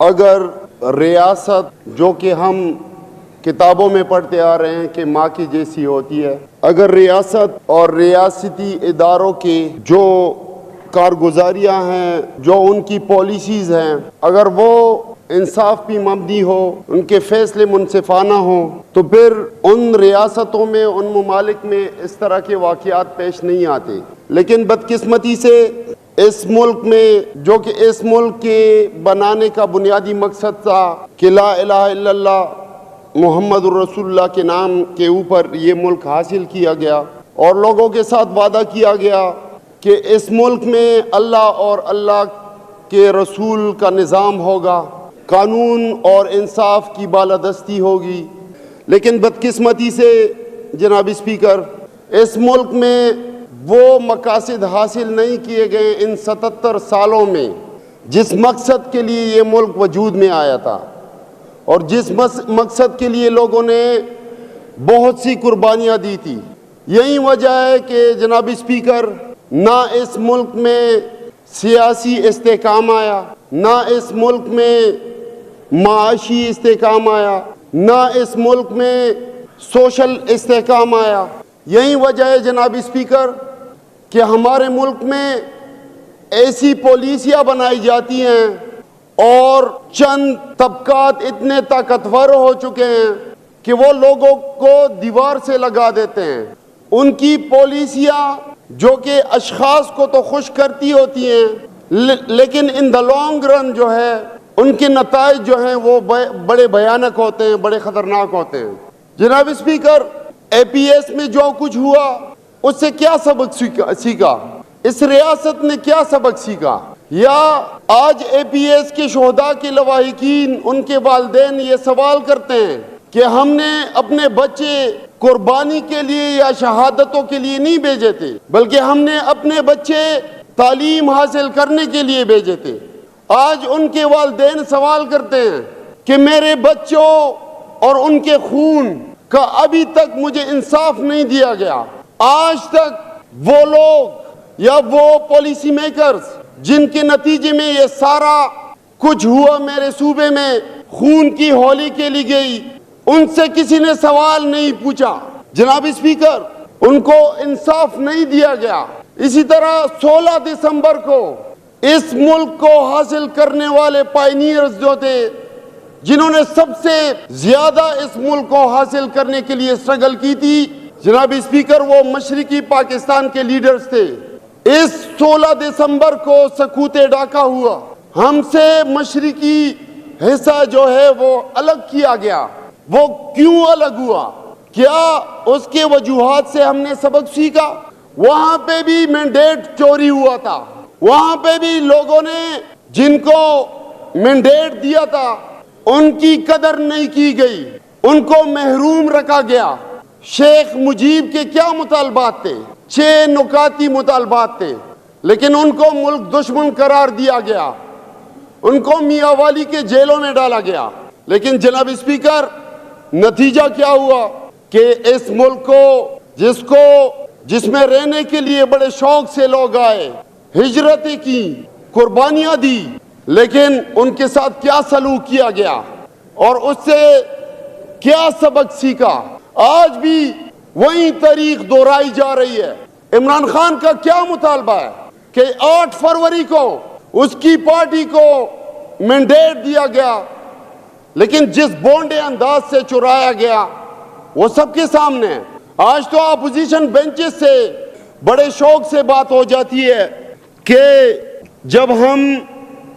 اگر ریاست جو کہ ہم کتابوں میں پڑھتے آ رہے ہیں کہ ماں کی جیسی ہوتی ہے، اگر ریاست اور ریاستی اداروں کے جو کارگزاریاں ہیں، جو ان کی پالیسیز ہیں، اگر وہ انصاف پہ مبنی ہو، ان کے فیصلے منصفانہ ہوں، تو پھر ان ریاستوں میں، ان ممالک میں اس طرح کے واقعات پیش نہیں آتے۔ لیکن بدقسمتی سے اس ملک میں، جو کہ اس ملک کے بنانے کا بنیادی مقصد تھا کہ لا الہ الا اللہ محمد الرسول اللہ کے نام کے اوپر یہ ملک حاصل کیا گیا، اور لوگوں کے ساتھ وعدہ کیا گیا کہ اس ملک میں اللہ اور اللہ کے رسول کا نظام ہوگا، قانون اور انصاف کی بالادستی ہوگی۔ لیکن بدقسمتی سے جناب اسپیکر، اس ملک میں وہ مقاصد حاصل نہیں کیے گئے ان 77 سالوں میں جس مقصد کے لیے یہ ملک وجود میں آیا تھا، اور جس مقصد کے لیے لوگوں نے بہت سی قربانیاں دی تھی۔ یہی وجہ ہے کہ جناب اسپیکر، نہ اس ملک میں سیاسی استحکام آیا، نہ اس ملک میں معاشی استحکام آیا، نہ اس ملک میں سوشل استحکام آیا۔ یہی وجہ ہے جناب اسپیکر کہ ہمارے ملک میں ایسی پالیسیاں بنائی جاتی ہیں اور چند طبقات اتنے طاقتور ہو چکے ہیں کہ وہ لوگوں کو دیوار سے لگا دیتے ہیں۔ ان کی پالیسیاں جو کہ اشخاص کو تو خوش کرتی ہوتی ہیں، لیکن ان دا لانگ رن جو ہے ان کے نتائج جو ہیں وہ بڑے بھیانک ہوتے ہیں، بڑے خطرناک ہوتے ہیں۔ جناب اسپیکر، اے پی ایس میں جو کچھ ہوا اس سے کیا سبق سیکھا؟ اس ریاست نے کیا سبق سیکھا؟ یا آج اے پی ایس کے شہداء کے لواحقین، ان کے والدین یہ سوال کرتے ہیں کہ ہم نے اپنے بچے قربانی کے لیے یا شہادتوں کے لیے نہیں بھیجے تھے، بلکہ ہم نے اپنے بچے تعلیم حاصل کرنے کے لیے بھیجے تھے۔ آج ان کے والدین سوال کرتے ہیں کہ میرے بچوں اور ان کے خون کا ابھی تک مجھے انصاف نہیں دیا گیا۔ آج تک وہ لوگ یا وہ پالیسی میکرز جن کے نتیجے میں یہ سارا کچھ ہوا میرے صوبے میں، خون کی ہولی کھیلی گئی، ان سے کسی نے سوال نہیں پوچھا۔ جناب اسپیکر، ان کو انصاف نہیں دیا گیا۔ اسی طرح 16 دسمبر کو اس ملک کو حاصل کرنے والے پائنیئرز جو تھے، جنہوں نے سب سے زیادہ اس ملک کو حاصل کرنے کے لیے اسٹرگل کی تھی، جناب اسپیکر، وہ مشرقی پاکستان کے لیڈرز تھے۔ اس 16 دسمبر کو سکوت ڈاکہ ہوا، ہم سے مشرقی حصہ جو ہے وہ الگ کیا گیا۔ وہ کیوں الگ ہوا؟ کیا اس کے وجوہات سے ہم نے سبق سیکھا؟ وہاں پہ بھی مینڈیٹ چوری ہوا تھا، وہاں پہ بھی لوگوں نے جن کو مینڈیٹ دیا تھا ان کی قدر نہیں کی گئی، ان کو محروم رکھا گیا۔ شیخ مجیب کے کیا مطالبات تھے؟ 6 نکاتی مطالبات تھے، لیکن ان کو ملک دشمن قرار دیا گیا، ان کو میاں والی کے جیلوں میں ڈالا گیا۔ لیکن جناب اسپیکر، نتیجہ کیا ہوا کہ اس ملک کو جس میں رہنے کے لیے بڑے شوق سے لوگ آئے، ہجرتیں کی، قربانیاں دی، لیکن ان کے ساتھ کیا سلوک کیا گیا اور اس سے کیا سبق سیکھا؟ آج بھی وہی تاریخ دہرائی جا رہی ہے۔ عمران خان کا کیا مطالبہ ہے کہ 8 فروری کو اس کی پارٹی کو مینڈیٹ دیا گیا، لیکن جس بونڈے انداز سے چرایا گیا وہ سب کے سامنے ہے۔ آج تو اپوزیشن بینچز سے بڑے شوق سے بات ہو جاتی ہے کہ جب ہم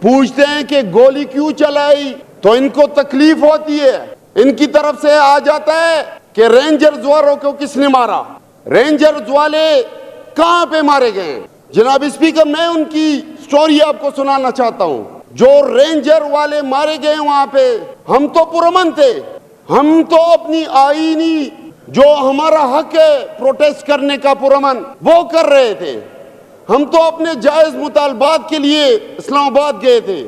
پوچھتے ہیں کہ گولی کیوں چلائی تو ان کو تکلیف ہوتی ہے، ان کی طرف سے آ جاتا ہے کہ رینجرز والوں کو کس نے مارا، رینجرز والے کہاں پہ مارے گئے۔ جناب اسپیکر، میں ان کی سٹوری آپ کو سنانا چاہتا ہوں۔ جو رینجر والے مارے گئے وہاں پہ، ہم تو پرامن تھے، ہم تو اپنی آئینی جو ہمارا حق ہے پروٹیسٹ کرنے کا پرامن، وہ کر رہے تھے۔ ہم تو اپنے جائز مطالبات کے لیے اسلام آباد گئے تھے۔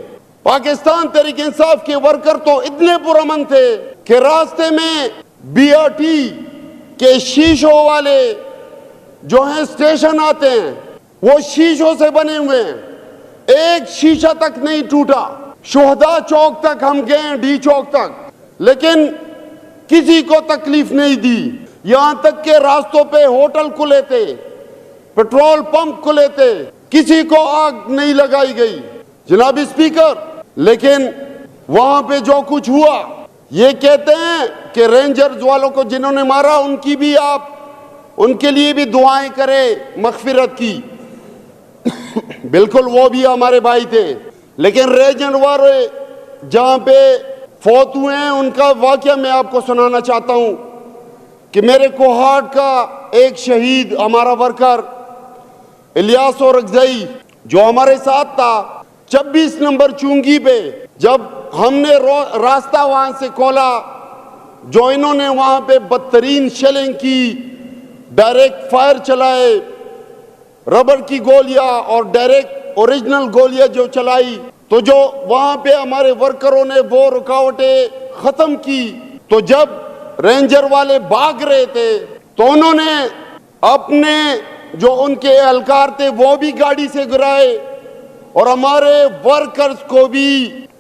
پاکستان تحریک انصاف کے ورکر تو اتنے پرامن تھے کہ راستے میں بی آر ٹی کے شیشوں والے جو ہیں اسٹیشن آتے ہیں، وہ شیشوں سے بنے ہوئے ہیں، ایک شیشہ تک نہیں ٹوٹا۔ شہداء چوک تک ہم گئے، ڈی چوک تک، لیکن کسی کو تکلیف نہیں دی، یہاں تک کہ راستوں پہ ہوٹل کھلے تھے، پیٹرول پمپ کھلے تھے، کسی کو آگ نہیں لگائی گئی جناب اسپیکر۔ لیکن وہاں پہ جو کچھ ہوا، یہ کہتے ہیں کہ رینجرز والوں کو جنہوں نے مارا ان کی بھی آپ ان کے لیے بھی دعائیں کرے مغفرت کی، بالکل وہ بھی ہمارے بھائی تھے، لیکن رینجر والے جہاں پہ فوت ہوئے ہیں ان کا واقعہ میں آپ کو سنانا چاہتا ہوں کہ میرے کوہاٹ کا ایک شہید ہمارا ورکر الیاس اورکزئی جو ہمارے ساتھ تھا، 26 نمبر چونگی پہ جب ہم نے راستہ وہاں سے کھولا، جو انہوں نے وہاں پہ بدترین شیلنگ کی، ڈائریکٹ فائر چلائے، ربڑ کی گولیاں اور ڈائریکٹ اوریجنل گولیاں جو چلائی، تو جو وہاں پہ ہمارے ورکروں نے وہ رکاوٹیں ختم کی، تو جب رینجر والے بھاگ رہے تھے تو انہوں نے اپنے جو ان کے اہلکار تھے وہ بھی گاڑی سے گرائے اور ہمارے ورکرز کو بھی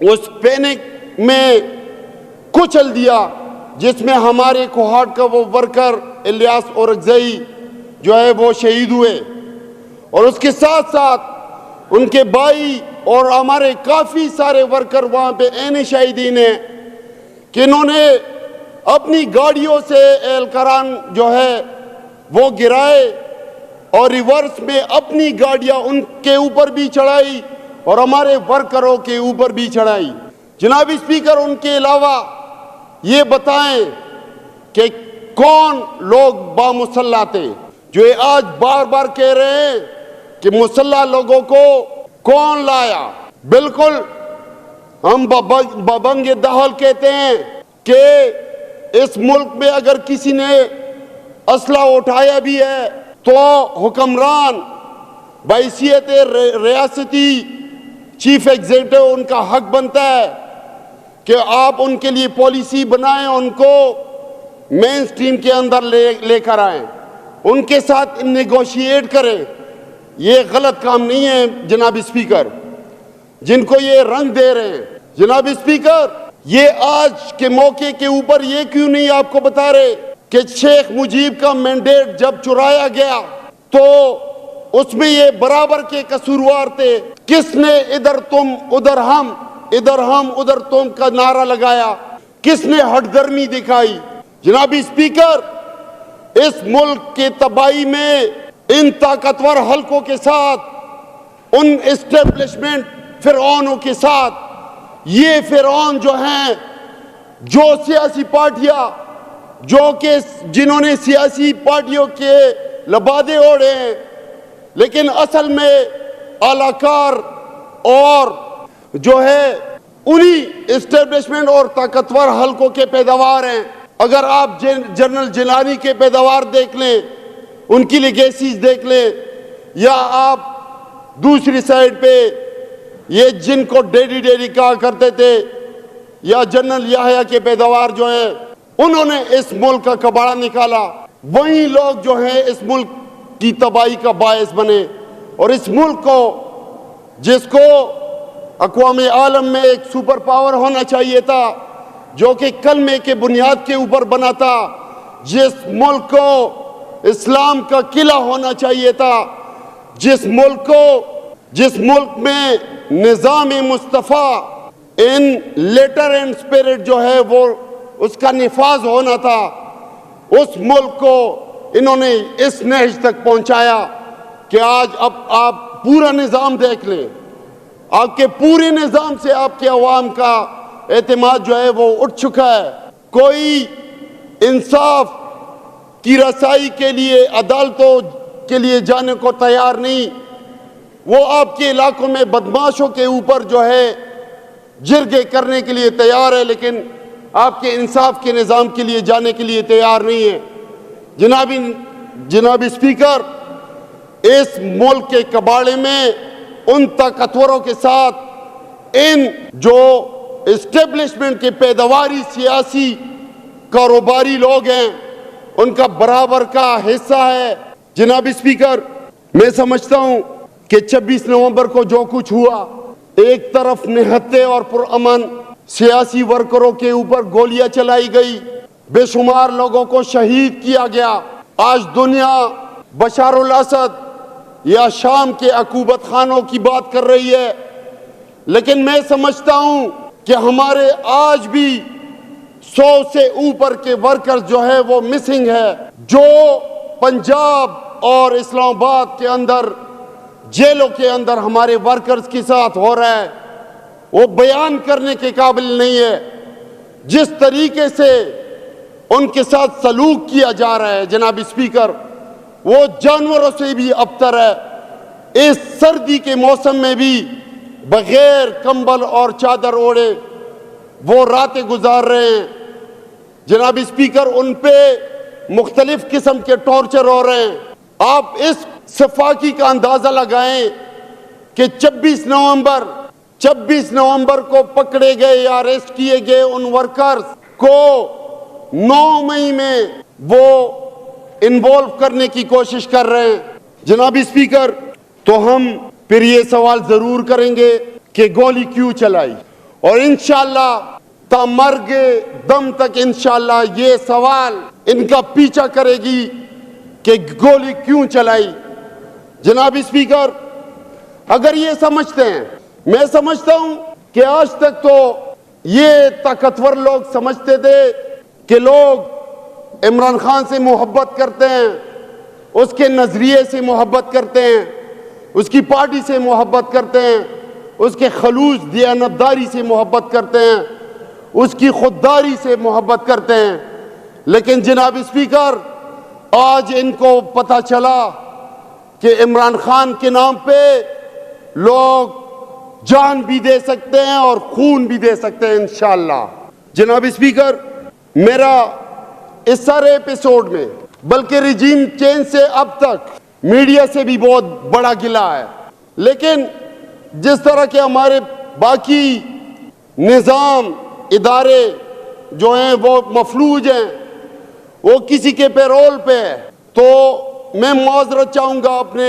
اس پینک میں کچل دیا، جس میں ہمارے کوہاٹ کا وہ ورکر الیاس اورکزئی جو ہے وہ شہید ہوئے، اور اس کے ساتھ ساتھ ان کے بھائی اور ہمارے کافی سارے ورکر وہاں پہ عین شہیدین ہیں کہ انہوں نے اپنی گاڑیوں سے اہلکاران جو ہے وہ گرائے اور ریورس میں اپنی گاڑیاں ان کے اوپر بھی چڑھائی اور ہمارے ورکروں کے اوپر بھی چڑھائی۔ جناب اسپیکر، ان کے علاوہ یہ بتائیں کہ کون لوگ بامسلح تھے، جو یہ آج بار بار کہہ رہے ہیں کہ مسلح لوگوں کو کون لایا؟ بالکل ہم ببنگ دہل کہتے ہیں کہ اس ملک میں اگر کسی نے اسلحہ اٹھایا بھی ہے تو حکمران بحیثیت ریاستی چیف ایگزیکٹو ان کا حق بنتا ہے کہ آپ ان کے لیے پالیسی بنائیں، ان کو مین سٹریم کے اندر لے کر آئیں، ان کے ساتھ نیگوشیٹ کریں۔ یہ غلط کام نہیں ہے جناب اسپیکر جن کو یہ رنگ دے رہے ہیں۔ جناب اسپیکر، یہ آج کے موقع کے اوپر یہ کیوں نہیں آپ کو بتا رہے کہ شیخ مجیب کا مینڈیٹ جب چرایا گیا تو اس میں یہ برابر کے قصوروار تھے؟ کس نے ادھر تم ادھر ہم، ادھر ہم ادھر تم کا نعرہ لگایا؟ کس نے ہٹ درمی دکھائی؟ جناب اسپیکر، اس ملک کے تباہی میں ان طاقتور حلقوں کے ساتھ، ان اسٹیبلشمنٹ فرعونوں کے ساتھ، یہ فرعون جو ہیں، جو سیاسی پارٹیاں جو کہ جنہوں نے سیاسی پارٹیوں کے لبادے اوڑھے ہیں لیکن اصل میں اعلی کار اور جو ہے انہی اسٹیبلشمنٹ اور طاقتور حلقوں کے پیداوار ہیں۔ اگر آپ جنرل جیلانی کے پیداوار دیکھ لیں، ان کی لیگیسیز دیکھ لیں، یا آپ دوسری سائیڈ پہ یہ جن کو ڈیڈی ڈیڈی کہا کرتے تھے، یا جنرل یحییٰ کے پیداوار جو ہیں، انہوں نے اس ملک کا کباڑہ نکالا، وہی لوگ جو ہیں اس ملک کی تباہی کا باعث بنے، اور اس ملک کو جس کو اقوام عالم میں ایک سپر پاور ہونا چاہیے تھا، جو کہ کلمے کے بنیاد کے اوپر بنا تھا، جس ملک کو اسلام کا قلعہ ہونا چاہیے تھا، جس ملک میں نظام مصطفیٰ ان لیٹر اینڈ اسپرٹ جو ہے وہ اس کا نفاذ ہونا تھا، اس ملک کو انہوں نے اس نہج تک پہنچایا کہ آج اب آپ پورا نظام دیکھ لیں، آپ کے پورے نظام سے آپ کے عوام کا اعتماد جو ہے وہ اٹھ چکا ہے۔ کوئی انصاف کی رسائی کے لیے عدالتوں کے لیے جانے کو تیار نہیں، وہ آپ کے علاقوں میں بدماشوں کے اوپر جو ہے جرگے کرنے کے لیے تیار ہے، لیکن آپ کے انصاف کے نظام کے لیے جانے کے لیے تیار نہیں ہے۔ جناب اسپیکر، اس ملک کے کباڑے میں ان طاقتوروں کے ساتھ ان جو اسٹیبلشمنٹ کے پیداواری سیاسی کاروباری لوگ ہیں ان کا برابر کا حصہ ہے۔ جناب اسپیکر، میں سمجھتا ہوں کہ 26 نومبر کو جو کچھ ہوا ایک طرف نہتے اور پرامن سیاسی ورکروں کے اوپر گولیاں چلائی گئی، بے شمار لوگوں کو شہید کیا گیا۔ آج دنیا بشار الاسد یا شام کے عقوبت خانوں کی بات کر رہی ہے، لیکن میں سمجھتا ہوں کہ ہمارے آج بھی 100 سے اوپر کے ورکرز جو ہے وہ مسنگ ہے، جو پنجاب اور اسلام آباد کے اندر جیلوں کے اندر ہمارے ورکرز کے ساتھ ہو رہا ہے، وہ بیان کرنے کے قابل نہیں ہے۔ جس طریقے سے ان کے ساتھ سلوک کیا جا رہا ہے جناب اسپیکر، وہ جانوروں سے بھی ابتر ہے۔ اس سردی کے موسم میں بھی بغیر کمبل اور چادر اوڑھے وہ راتیں گزار رہے ہیں۔ جناب اسپیکر، ان پہ مختلف قسم کے ٹارچر ہو رہے ہیں۔ آپ اس صفاقی کا اندازہ لگائیں کہ 26 نومبر کو پکڑے گئے یا اریسٹ کیے گئے ان ورکرز کو 9 مئی میں وہ انوالو کرنے کی کوشش کر رہے ہیں۔ جناب اسپیکر، تو ہم پھر یہ سوال ضرور کریں گے کہ گولی کیوں چلائی، اور انشاءاللہ تا مرگ دم تک انشاءاللہ یہ سوال ان کا پیچھا کرے گی کہ گولی کیوں چلائی۔ جناب اسپیکر، اگر یہ سمجھتے ہیں، میں سمجھتا ہوں کہ آج تک تو یہ طاقتور لوگ سمجھتے تھے کہ لوگ عمران خان سے محبت کرتے ہیں، اس کے نظریے سے محبت کرتے ہیں، اس کی پارٹی سے محبت کرتے ہیں، اس کے خلوص دیانتداری سے محبت کرتے ہیں، اس کی خودداری سے محبت کرتے ہیں۔ لیکن جناب اسپیکر، آج ان کو پتہ چلا کہ عمران خان کے نام پہ لوگ جان بھی دے سکتے ہیں اور خون بھی دے سکتے ہیں انشاءاللہ۔ جناب اسپیکر، میرا اس سارے ایپیسوڈ میں بلکہ رجیم چینج سے اب تک میڈیا سے بھی بہت بڑا گلہ ہے، لیکن جس طرح کے ہمارے باقی نظام ادارے جو ہیں وہ مفلوج ہیں، وہ کسی کے پیرول پہ ہے، تو میں معذرت چاہوں گا اپنے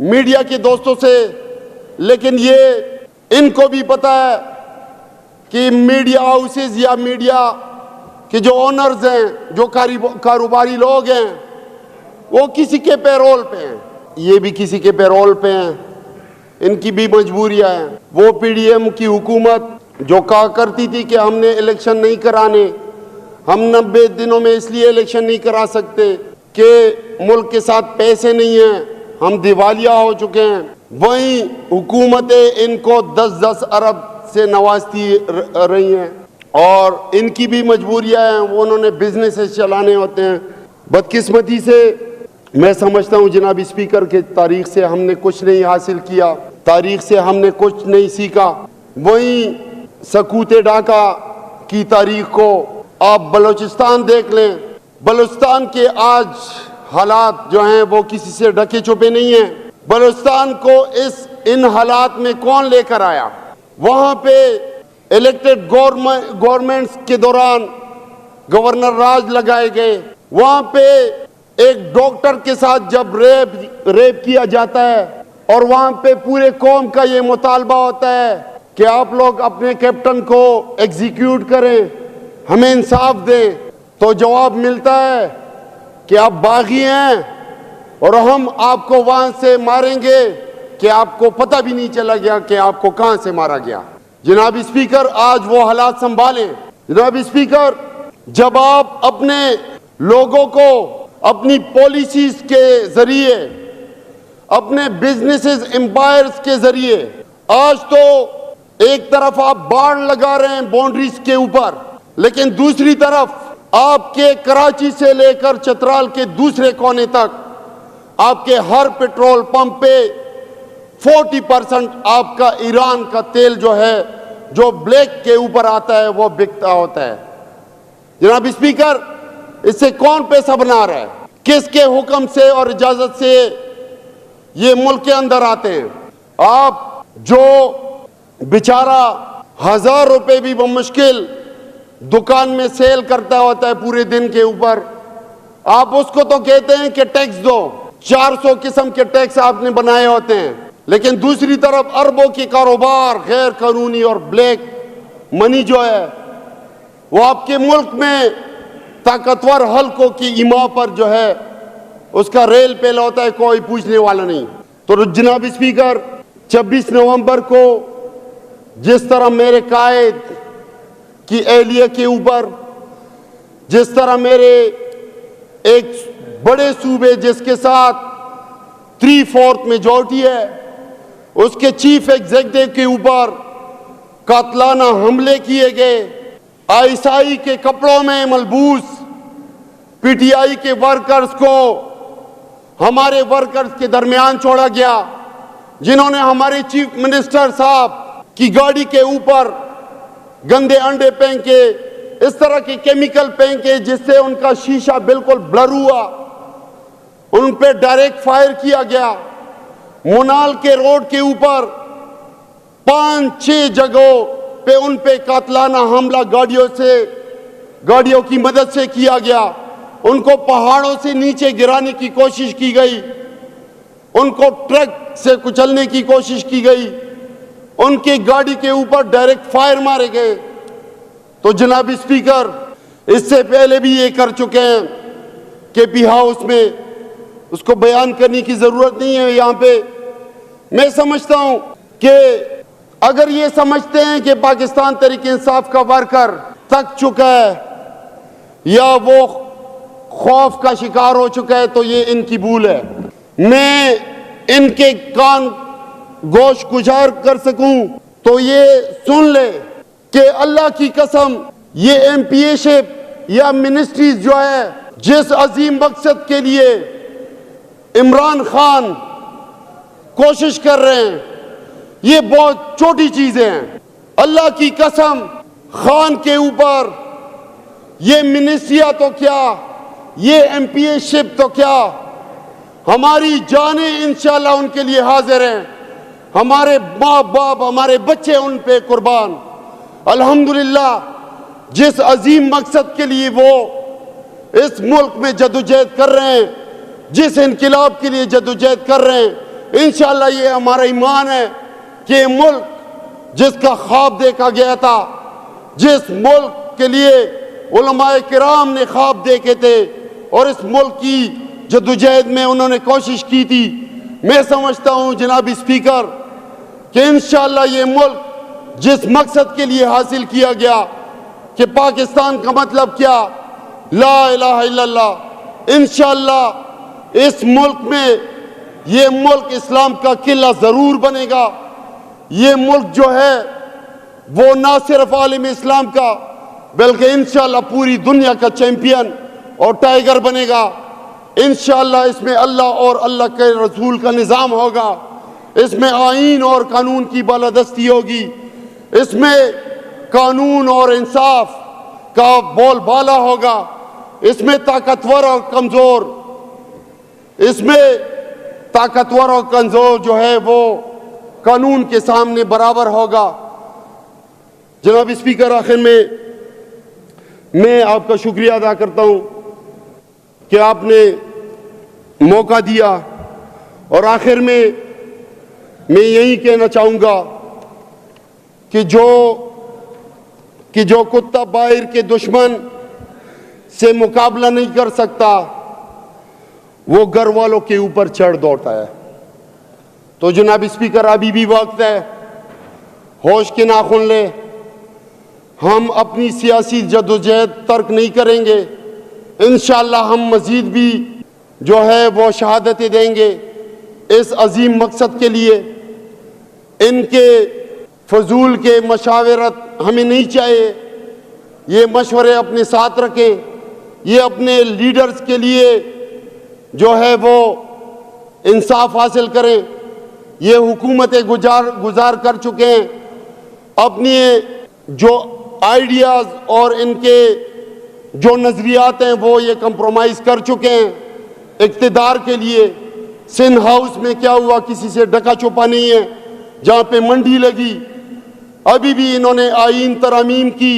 میڈیا کے دوستوں سے، لیکن یہ ان کو بھی پتہ ہے کہ میڈیا ہاؤسز یا میڈیا کے جو اونرز ہیں، جو کاروباری لوگ ہیں، وہ کسی کے پیرول پہ ہیں، یہ بھی کسی کے پیرول پہ ہیں، ان کی بھی مجبوریاں ہیں۔ وہ پی ڈی ایم کی حکومت جو کہا کرتی تھی کہ ہم نے الیکشن نہیں کرانے، ہم 90 دنوں میں اس لیے الیکشن نہیں کرا سکتے کہ ملک کے ساتھ پیسے نہیں ہیں، ہم دیوالیہ ہو چکے ہیں، وہیں حکومتیں ان کو 10 ارب سے نوازتی رہی ہیں، اور ان کی بھی مجبوریاں ہیں، وہ انہوں نے بزنسز چلانے ہوتے ہیں۔ بدقسمتی سے میں سمجھتا ہوں جناب اسپیکر کہ تاریخ سے ہم نے کچھ نہیں حاصل کیا، تاریخ سے ہم نے کچھ نہیں سیکھا۔ وہیں سکوت ڈھاکہ کی تاریخ کو آپ بلوچستان دیکھ لیں، بلوچستان کے آج حالات جو ہیں وہ کسی سے ڈھکے چھپے نہیں ہیں۔ بلوچستان کو ان حالات میں کون لے کر آیا؟ وہاں پہ الیکٹڈ گورنمنٹس کے دوران گورنر راج لگائے گئے، وہاں پہ ایک ڈاکٹر کے ساتھ جب ریپ کیا جاتا ہے، اور وہاں پہ پورے قوم کا یہ مطالبہ ہوتا ہے کہ آپ لوگ اپنے کیپٹن کو ایگزیکیوٹ کریں، ہمیں انصاف دیں، تو جواب ملتا ہے کہ آپ باغی ہیں اور ہم آپ کو وہاں سے ماریں گے کہ آپ کو پتہ بھی نہیں چلا گیا کہ آپ کو کہاں سے مارا گیا۔ جناب اسپیکر، آج وہ حالات سنبھالیں۔ جناب اسپیکر، جب آپ اپنے لوگوں کو اپنی پالیسیز کے ذریعے، اپنے بزنسز امپائرز کے ذریعے، آج تو ایک طرف آپ باڑ لگا رہے ہیں باؤنڈریز کے اوپر، لیکن دوسری طرف آپ کے کراچی سے لے کر چترال کے دوسرے کونے تک آپ کے ہر پیٹرول پمپ پہ 40% آپ کا ایران کا تیل جو ہے، جو بلیک کے اوپر آتا ہے، وہ بکتا ہوتا ہے۔ جناب اسپیکر، اس سے کون پیسہ بنا رہا ہے؟ کس کے حکم سے اور اجازت سے یہ ملک کے اندر آتے ہیں؟ آپ جو بیچارہ 1000 روپے بھی بمشکل دکان میں سیل کرتا ہوتا ہے پورے دن کے اوپر، آپ اس کو تو کہتے ہیں کہ ٹیکس دو، 400 قسم کے ٹیکس آپ نے بنائے ہوتے ہیں، لیکن دوسری طرف اربوں کے کاروبار غیر قانونی اور بلیک منی جو ہے وہ آپ کے ملک میں طاقتور حلقوں کی ایما پر جو ہے اس کا ریل پیل ہوتا ہے، کوئی پوچھنے والا نہیں۔ تو جناب اسپیکر، 26 نومبر کو جس طرح میرے قائد کی اہلیہ کے اوپر، جس طرح میرے ایک بڑے صوبے جس کے ساتھ 3/4 میجورٹی ہے، اس کے چیف ایگزیکٹو کے اوپر قاتلانہ حملے کیے گئے، ISI کے کپڑوں میں ملبوس PTI کے ورکرز کو ہمارے ورکرز کے درمیان چھوڑا گیا، جنہوں نے ہمارے چیف منسٹر صاحب کی گاڑی کے اوپر گندے انڈے پھینکے، اس طرح کے کیمیکل پھینکے جس سے ان کا شیشہ بالکل بلر ہوا، ان پہ ڈائریکٹ فائر کیا گیا۔ منال کے روڈ کے اوپر 5-6 جگہوں پہ ان پہ قاتلانہ حملہ گاڑیوں کی مدد سے کیا گیا، ان کو پہاڑوں سے نیچے گرانے کی کوشش کی گئی، ان کو ٹرک سے کچلنے کی کوشش کی گئی، ان کی گاڑی کے اوپر ڈائریکٹ فائر مارے گئے۔ تو جناب اسپیکر، اس سے پہلے بھی یہ کر چکے ہیں کہ پی ہاؤس میں، اس کو بیان کرنے کی ضرورت نہیں ہے یہاں پہ۔ میں سمجھتا ہوں کہ اگر یہ سمجھتے ہیں کہ پاکستان تحریک انصاف کا ورکر تھک چکا ہے یا وہ خوف کا شکار ہو چکا ہے تو یہ ان کی بھول ہے۔ میں ان کے کان گوش گزار کر سکوں تو یہ سن لے کہ اللہ کی قسم یہ MPA شپ یا منسٹریز جو ہے جس عظیم مقصد کے لیے عمران خان کوشش کر رہے ہیں، یہ بہت چھوٹی چیزیں ہیں۔ اللہ کی قسم خان کے اوپر یہ منسٹریاں تو کیا، یہ MPA شپ تو کیا، ہماری جانیں انشاءاللہ ان کے لیے حاضر ہیں، ہمارے ماں باپ، ہمارے بچے ان پہ قربان۔ الحمدللہ جس عظیم مقصد کے لیے وہ اس ملک میں جدوجہد کر رہے ہیں، جس انقلاب کے لیے جدوجہد کر رہے ہیں، انشاءاللہ یہ ہمارا ایمان ہے کہ ملک جس کا خواب دیکھا گیا تھا، جس ملک کے لیے علماء کرام نے خواب دیکھے تھے اور اس ملک کی جدوجہد میں انہوں نے کوشش کی تھی، میں سمجھتا ہوں جناب اسپیکر کہ انشاءاللہ یہ ملک جس مقصد کے لیے حاصل کیا گیا کہ پاکستان کا مطلب کیا، لا الہ الا اللہ، انشاءاللہ اس ملک میں یہ ملک اسلام کا قلعہ ضرور بنے گا۔ یہ ملک جو ہے وہ نہ صرف عالم اسلام کا بلکہ انشاءاللہ پوری دنیا کا چیمپئن اور ٹائیگر بنے گا۔ انشاءاللہ اس میں اللہ اور اللہ کے رسول کا نظام ہوگا، اس میں آئین اور قانون کی بالادستی ہوگی، اس میں قانون اور انصاف کا بول بالا ہوگا، اس میں طاقتور اور کمزور، اس میں طاقتور اور کمزور جو ہے وہ قانون کے سامنے برابر ہوگا۔ جناب اسپیکر، آخر میں آپ کا شکریہ ادا کرتا ہوں کہ آپ نے موقع دیا، اور آخر میں یہی کہنا چاہوں گا کہ جو کتا باہر کے دشمن سے مقابلہ نہیں کر سکتا وہ گھر والوں کے اوپر چڑھ دوڑتا ہے۔ تو جناب اسپیکر، ابھی بھی وقت ہے، ہوش کے ناخن لے، ہم اپنی سیاسی جدوجہد ترک نہیں کریں گے، انشاءاللہ ہم مزید بھی جو ہے وہ شہادتیں دیں گے اس عظیم مقصد کے لیے۔ ان کے فضول کے مشاورت ہمیں نہیں چاہیے، یہ مشورے اپنے ساتھ رکھیں، یہ اپنے لیڈرز کے لیے جو ہے وہ انصاف حاصل کریں۔ یہ حکومتیں گزار کر چکے ہیں، اپنی جو آئیڈیاز اور ان کے جو نظریات ہیں وہ یہ کمپرومائز کر چکے ہیں اقتدار کے لیے۔ سندھ ہاؤس میں کیا ہوا، کسی سے ڈکا چھپا نہیں ہے، جہاں پہ منڈی لگی ابھی بھی انہوں نے آئین ترامیم کی،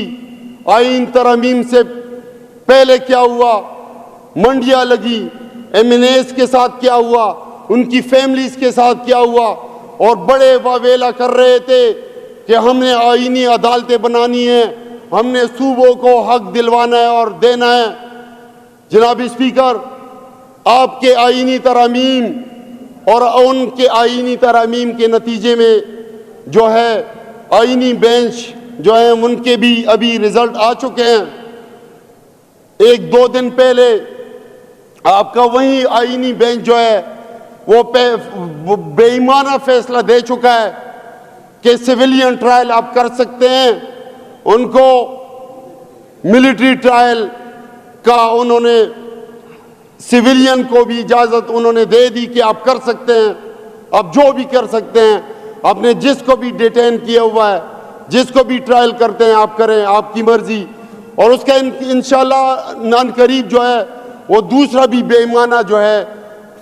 آئین ترامیم سے پہلے کیا ہوا، منڈیاں لگی، MNAs کے ساتھ کیا ہوا، ان کی فیملیز کے ساتھ کیا ہوا، اور بڑے واویلا کر رہے تھے کہ ہم نے آئینی عدالتیں بنانی ہیں, ہم نے صوبوں کو حق دلوانا ہے اور دینا ہے. جناب اسپیکر, آپ کے آئینی ترامیم اور ان کے آئینی ترامیم کے نتیجے میں جو ہے آئینی بینچ جو ہیں ان کے بھی ابھی رزلٹ آ چکے ہیں. ایک دو دن پہلے آپ کا وہی آئینی بینچ جو ہے وہ بے ایمانہ فیصلہ دے چکا ہے کہ سویلین ٹرائل آپ کر سکتے ہیں. ان کو ملٹری ٹرائل کا انہوں نے سویلین کو بھی اجازت انہوں نے دے دی کہ آپ کر سکتے ہیں, آپ جو بھی کر سکتے ہیں. آپ نے جس کو بھی ڈیٹین کیا ہوا ہے, جس کو بھی ٹرائل کرتے ہیں آپ کریں, آپ کی مرضی. اور اس کا انشاءاللہ نان قریب جو ہے وہ دوسرا بھی بے ایمانہ جو ہے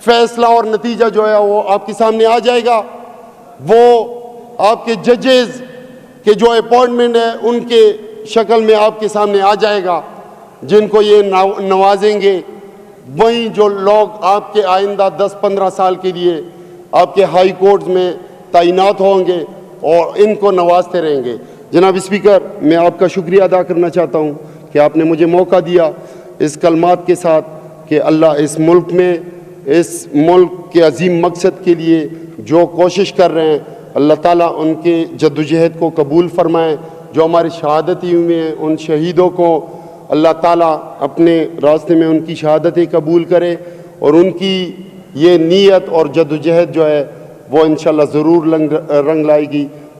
فیصلہ اور نتیجہ جو ہے وہ آپ کے سامنے آ جائے گا. وہ آپ کے ججز کے جو اپوائنٹمنٹ ہے ان کے شکل میں آپ کے سامنے آ جائے گا, جن کو یہ نوازیں گے. وہیں جو لوگ آپ کے آئندہ 10-15 سال کے لیے آپ کے ہائی کورٹز میں تعینات ہوں گے اور ان کو نوازتے رہیں گے. جناب اسپیکر, میں آپ کا شکریہ ادا کرنا چاہتا ہوں کہ آپ نے مجھے موقع دیا اس کلمات کے ساتھ کہ اللہ اس ملک میں, اس ملک کے عظیم مقصد کے لیے جو کوشش کر رہے ہیں, اللہ تعالیٰ ان کے جدوجہد کو قبول فرمائے. جو ہماری شہادتیں ہوئی ہیں ان شہیدوں کو اللہ تعالیٰ اپنے راستے میں ان کی شہادتیں قبول کرے, اور ان کی یہ نیت اور جدوجہد جو ہے وہ انشاءاللہ ضرور رنگ لائے گی.